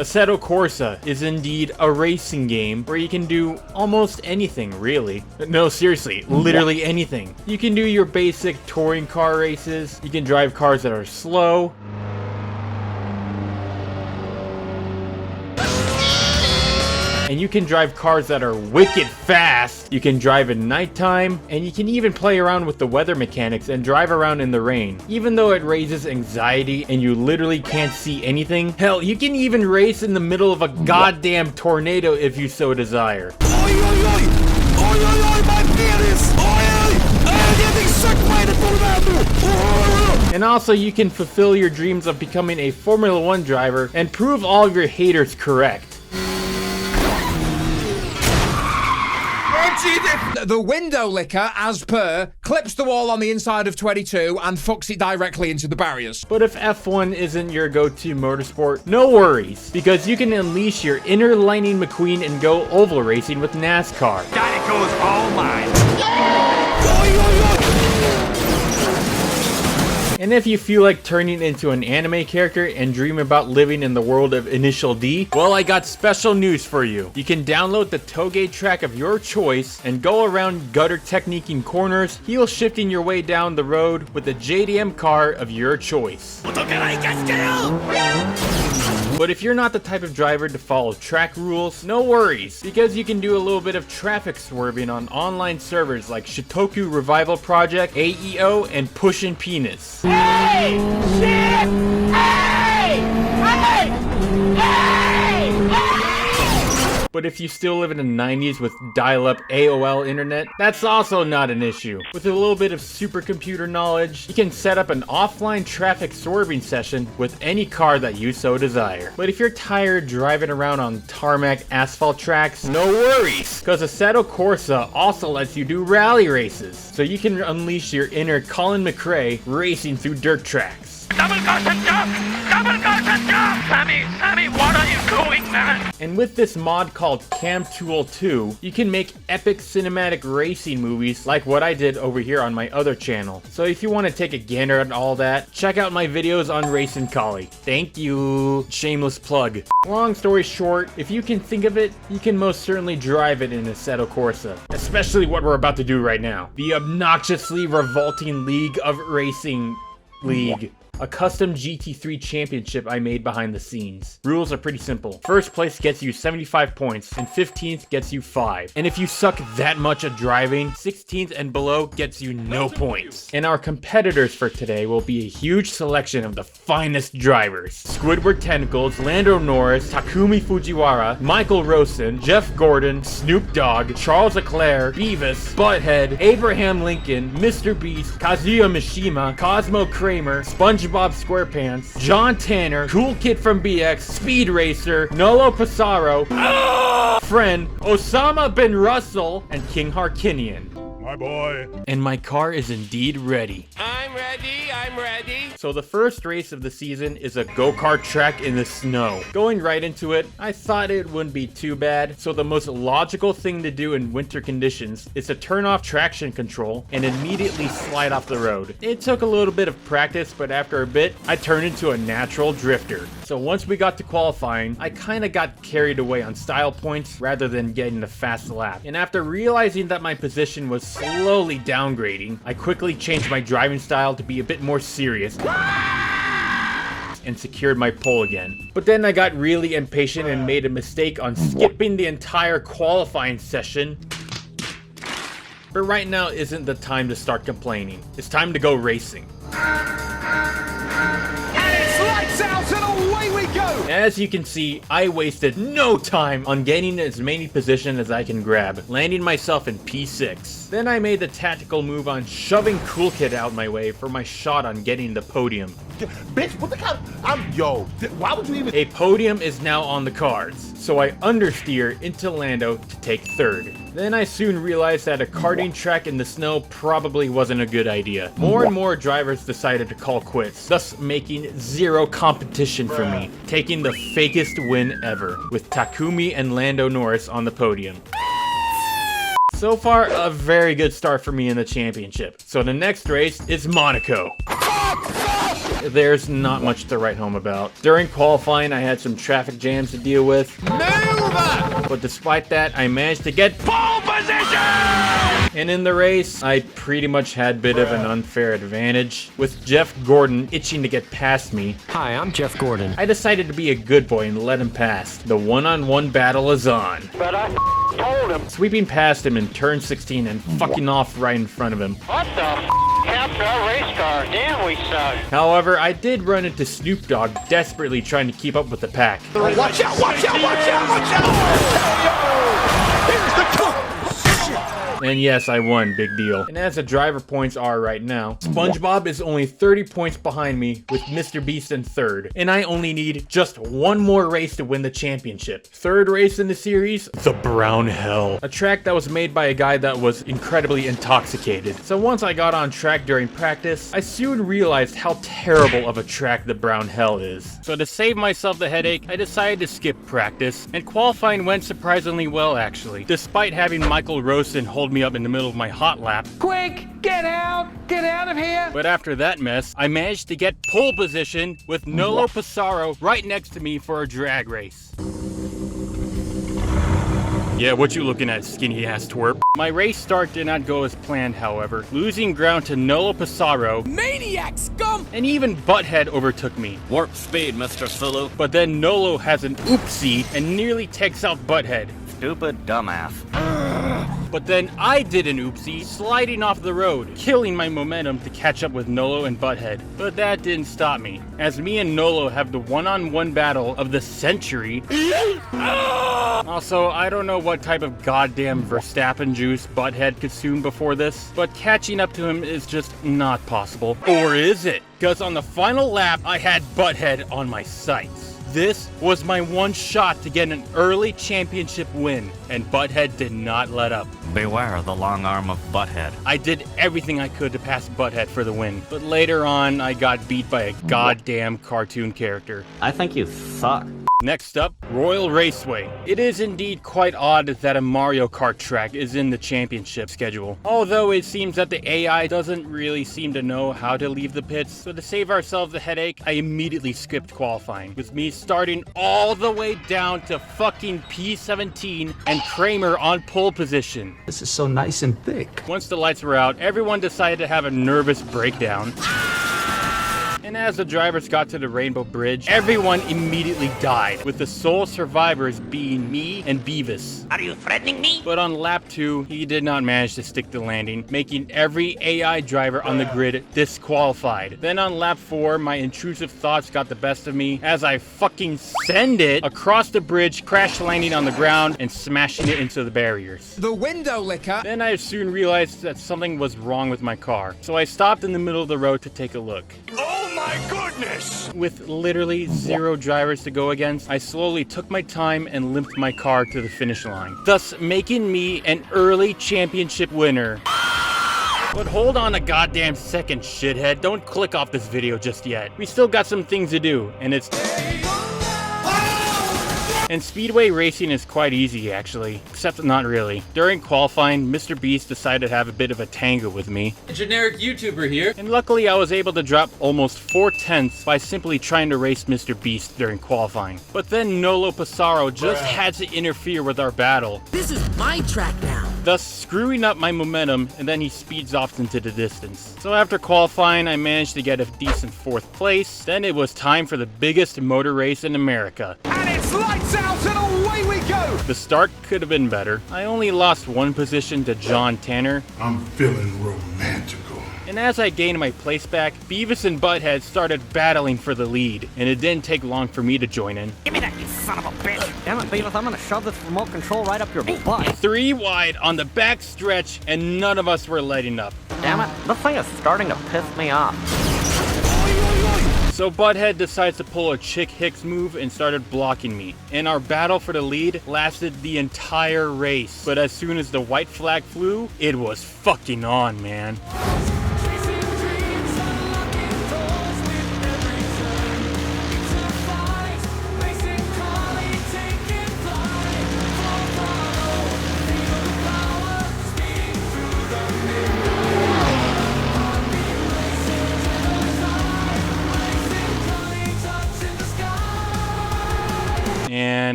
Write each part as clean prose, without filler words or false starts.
Assetto Corsa is indeed a racing game where you can do almost anything, really. No, seriously, literally anything. You can do your basic touring car races, you can drive cars that are slow, and you can drive cars that are wicked fast. You can drive at nighttime, and you can even play around with the weather mechanics and drive around in the rain. Even though it raises anxiety and you literally can't see anything, hell, you can even race in the middle of a goddamn tornado if you so desire. Oi, oi, oi! Oi, oi, oi, my penis! Oi, oi! I am getting sucked by the tornado! And also, you can fulfill your dreams of becoming a Formula 1 driver and prove all of your haters correct. The window licker, as per, clips the wall on the inside of 22 and fucks it directly into the barriers. But if F1 isn't your go-to motorsport, no worries, because you can unleash your inner Lightning McQueen and go oval racing with NASCAR. That goes all mine. And if you feel like turning into an anime character and dream about living in the world of Initial D, well, I got special news for you. You can download the toge track of your choice and go around gutter techniquing corners, heel shifting your way down the road with the JDM car of your choice. But if you're not the type of driver to follow track rules, no worries, because you can do a little bit of traffic swerving on online servers like Shitoku Revival Project, AEO, and Pushin' Penis. Hey! Shit! Hey! Hey! Hey! Hey! But if you still live in the 90s with dial-up AOL internet, that's also not an issue. With a little bit of supercomputer knowledge, you can set up an offline traffic swerving session with any car that you so desire. But if you're tired driving around on tarmac asphalt tracks, no worries, because Assetto Corsa also lets you do rally races, so you can unleash your inner Colin McRae racing through dirt tracks. Double Corsa jump! Double Corsa jump! Sammy, what are you doing, man? And with this mod called Cam Tool 2, you can make epic cinematic racing movies like what I did over here on my other channel. So if you want to take a gander at all that, check out my videos on GaminCollie. Thank you. Shameless plug. Long story short, if you can think of it, you can most certainly drive it in Assetto Corsa. Especially what we're about to do right now. The obnoxiously revolting League of Racing League. A custom GT3 championship I made behind the scenes. Rules are pretty simple. First place gets you 75 points, and 15th gets you 5. And if you suck that much at driving, 16th and below gets you no points. And our competitors for today will be a huge selection of the finest drivers. Squidward Tentacles, Lando Norris, Takumi Fujiwara, Michael Rosen, Jeff Gordon, Snoop Dogg, Charles Leclerc, Beavis, Butthead, Abraham Lincoln, Mr. Beast, Kazuya Mishima, Cosmo Kramer, SpongeBob SquarePants, John Tanner, Cool Kid from BX, Speed Racer, Nolo Passaro, Friend, Osama bin Russell, and King Harkinian. My boy. And my car is indeed ready. I'm ready. So the first race of the season is a go-kart track in the snow. Going right into it, I thought it wouldn't be too bad. So the most logical thing to do in winter conditions is to turn off traction control and immediately slide off the road. It took a little bit of practice, but after a bit, I turned into a natural drifter. So once we got to qualifying, I kinda got carried away on style points rather than getting a fast lap. And after realizing that my position was slowly downgrading, I quickly changed my driving style to be a bit more serious and secured my pole again. But then I got really impatient and made a mistake on skipping the entire qualifying session. But right now isn't the time to start complaining. It's time to go racing. As you can see, I wasted no time on gaining as many positions as I can grab, landing myself in P6. Then I made the tactical move on shoving Cool Kid out my way for my shot on getting the podium. Bitch, what the hell? Why would you even... A podium is now on the cards, so I understeer into Lando to take third. Then I soon realized that a karting track in the snow probably wasn't a good idea. More and more drivers decided to call quits, thus making zero competition for me, taking the fakest win ever, with Takumi and Lando Norris on the podium. So far, a very good start for me in the championship. So the next race is Monaco. there's not much to write home about. During qualifying, I had some traffic jams to deal with. But despite that, I managed to get pole position! And in the race, I pretty much had a bit of an unfair advantage, with Jeff Gordon itching to get past me. Hi, I'm Jeff Gordon. I decided to be a good boy and let him pass. The one-on-one battle is on. But I told him. Sweeping past him in turn 16 and fucking off right in front of him. What the Capture our race car. Damn, we suck. However, I did run into Snoop Dogg desperately trying to keep up with the pack. Watch out, watch out, watch out, watch out! Here's the car! And yes, I won, big deal. And as the driver points are right now, SpongeBob is only 30 points behind me with Mr. Beast in third. And I only need just one more race to win the championship. Third race in the series, the Brown Hell. A track that was made by a guy that was incredibly intoxicated. So once I got on track during practice, I soon realized how terrible of a track the Brown Hell is. So to save myself the headache, I decided to skip practice. And qualifying went surprisingly well actually, despite having Michael Rosen hold me up in the middle of my hot lap. Quick, get out of here. But after that mess, I managed to get pole position with Nolo Pissarro right next to me for a drag race. Yeah, what you looking at, skinny ass twerp? My race start did not go as planned, however, losing ground to Nolo Pissarro. Maniac scum! And even Butthead overtook me. Warp speed, Mr. Sulu. But then Nolo has an oopsie and nearly takes out Butthead. Stupid dumbass. But then I did an oopsie, sliding off the road, killing my momentum to catch up with Nolo and Butthead. But that didn't stop me, as me and Nolo have the one-on-one battle of the century. Also, I don't know what type of goddamn Verstappen juice Butthead consumed before this, but catching up to him is just not possible. Or is it? Because on the final lap, I had Butthead on my sights. This was my one shot to get an early championship win, and Butthead did not let up. Beware the long arm of Butthead. I did everything I could to pass Butthead for the win, but later on, I got beat by a goddamn cartoon character. I think you suck. Next up, Royal Raceway. It is indeed quite odd that a Mario Kart track is in the championship schedule. Although it seems that the AI doesn't really seem to know how to leave the pits, so to save ourselves a headache, I immediately skipped qualifying, with me starting all the way down to fucking P17 and Kramer on pole position. This is so nice and thick. Once the lights were out, everyone decided to have a nervous breakdown. And as the drivers got to the Rainbow Bridge, everyone immediately died, with the sole survivors being me and Beavis. Are you threatening me? But on lap 2, he did not manage to stick the landing, making every AI driver on the grid disqualified. Then on lap 4, my intrusive thoughts got the best of me as I fucking send it across the bridge, crash landing on the ground and smashing it into the barriers. The window licker. Then I soon realized that something was wrong with my car, so I stopped in the middle of the road to take a look. Oh my goodness! With literally 0 drivers to go against, I slowly took my time and limped my car to the finish line, thus making me an early championship winner. But hold on a goddamn second, shithead. Don't click off this video just yet. We still got some things to do, and it's... And speedway racing is quite easy actually, except not really. During qualifying, Mr. Beast decided to have a bit of a tango with me. A generic YouTuber here. And luckily I was able to drop almost 4/10 by simply trying to race Mr. Beast during qualifying. But then Nolo Pissarro just had to interfere with our battle. This is my track now. Thus screwing up my momentum, and then he speeds off into the distance. So after qualifying, I managed to get a decent 4th place. Then it was time for the biggest motor race in America. And it's lights out and away we go! The start could have been better. I only lost 1 position to John Tanner. I'm feeling romantical. And as I gained my place back, Beavis and Butthead started battling for the lead, and it didn't take long for me to join in. Give me that, you son of a bitch! Damn it, Beavis, I'm gonna shove this remote control right up your butt. 3 wide on the back stretch, and none of us were letting up. Damn it, this thing is starting to piss me off. So Butthead decides to pull a Chick Hicks move and started blocking me. And our battle for the lead lasted the entire race. But as soon as the white flag flew, it was fucking on, man.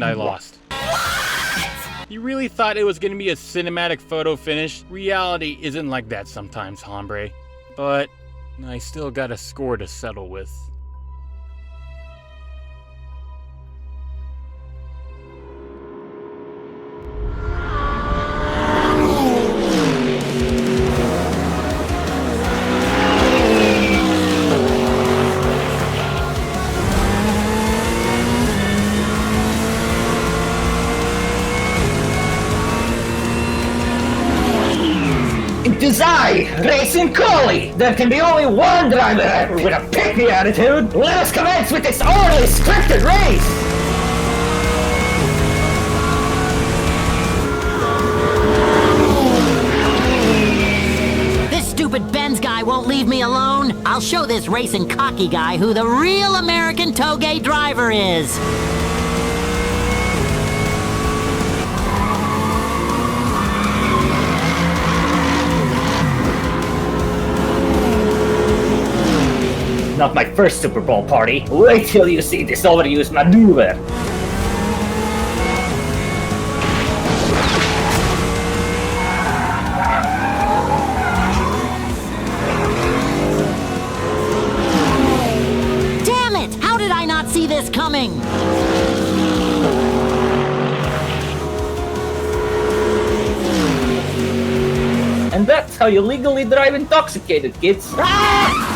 And I lost. You really thought it was gonna be a cinematic photo finish? Reality isn't like that sometimes, hombre. But I still got a score to settle with. It is I, GaminCollie! There can be only one driver ever with a pick-me attitude! Let us commence with this orderly, scripted race! This stupid Benz guy won't leave me alone. I'll show this racing cocky guy who the real American toge driver is. Not my first Super Bowl party. Wait till you see this overused maneuver. Damn it! How did I not see this coming? And that's how you legally drive intoxicated, kids. Ah!